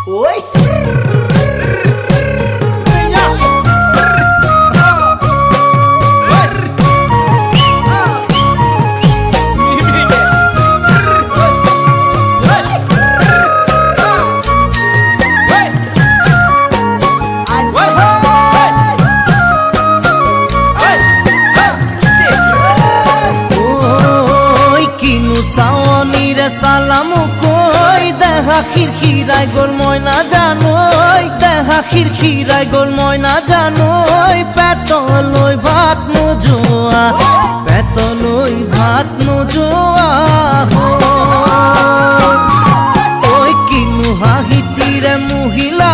Oi! সালামু কই দেখা খিরখিরাই গোল মই না জানোই দেখা খিরখিরাই গোল মই না জানোই পেটলৈ ভাত নোযোৱা পেটলৈ ভাত নোযোৱা ঐ কিনো হাঁহিতিৰে মহিলা